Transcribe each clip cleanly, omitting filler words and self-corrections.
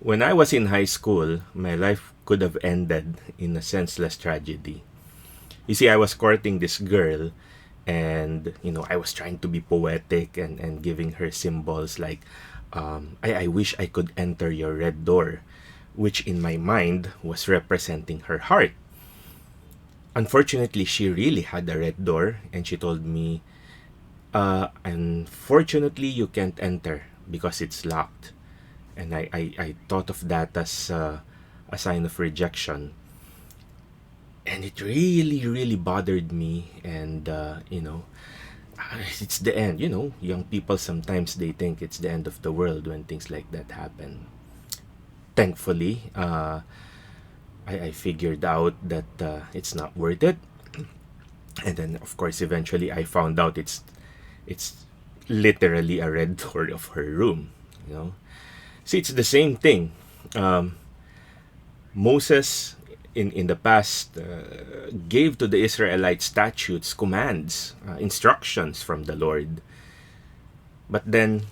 When I was in high school, my life could have ended in a senseless tragedy. You see, I was courting this girl, and I was trying to be poetic and giving her symbols like, I wish I could enter your red door, which in my mind was representing her heart. Unfortunately, she really had a red door, and she told me, unfortunately, you can't enter because it's locked. And I thought of that as a sign of rejection. And it really, really bothered me. And, it's the end. Young people sometimes they think it's the end of the world when things like that happen. Thankfully, I figured out that it's not worth it. And then, of course, eventually I found out it's literally a red door of her room. You know, see, it's the same thing. Um, Moses in the past gave to the Israelites statutes, commands, instructions from the Lord. But then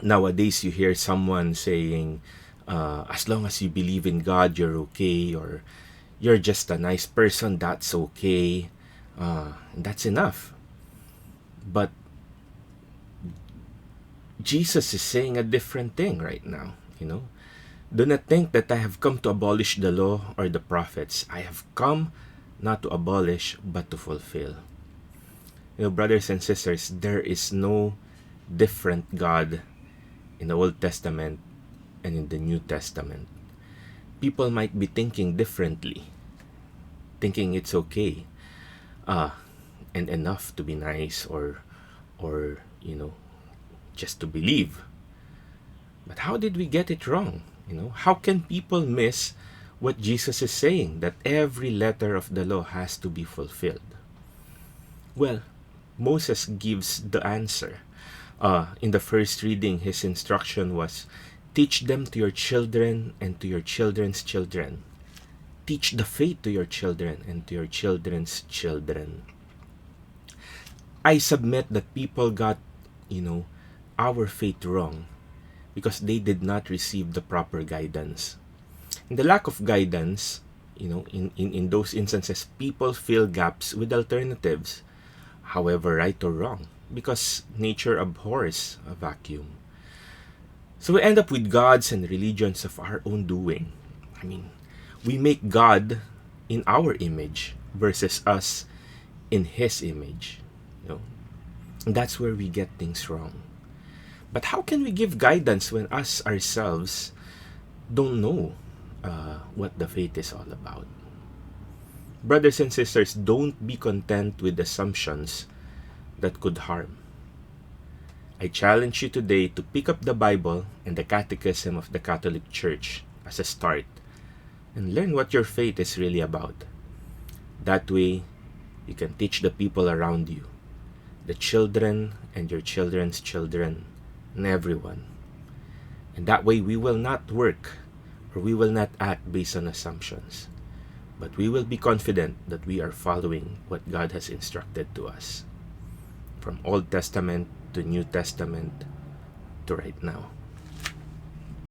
nowadays you hear someone saying, as long as you believe in God, you're okay, or you're just a nice person, that's okay. That's enough. But Jesus is saying a different thing right now. Do not think that I have come to abolish the law or the prophets. I have come not to abolish, but to fulfill. Brothers and sisters, there is no different God in the Old Testament and in the New Testament. People might be thinking differently, thinking it's okay, and enough to be nice, or just to believe. But how did we get it wrong? How can people miss what Jesus is saying, that every letter of the law has to be fulfilled? Well, Moses gives the answer. In the first reading, his instruction was, teach them to your children and to your children's children. Teach the faith to your children and to your children's children. I submit that people got, our faith wrong because they did not receive the proper guidance. And the lack of guidance, in those instances, people fill gaps with alternatives, however right or wrong, because nature abhors a vacuum. So we end up with gods and religions of our own doing. We make God in our image versus us in His image. And that's where we get things wrong. But how can we give guidance when us ourselves don't know what the faith is all about? Brothers and sisters, don't be content with assumptions that could harm. I challenge you today to pick up the Bible and the Catechism of the Catholic Church as a start and learn what your faith is really about. That way, you can teach the people around you, the children and your children's children, and everyone. And that way we will not work or we will not act based on assumptions, but we will be confident that we are following what God has instructed to us, from Old Testament to New Testament to right now.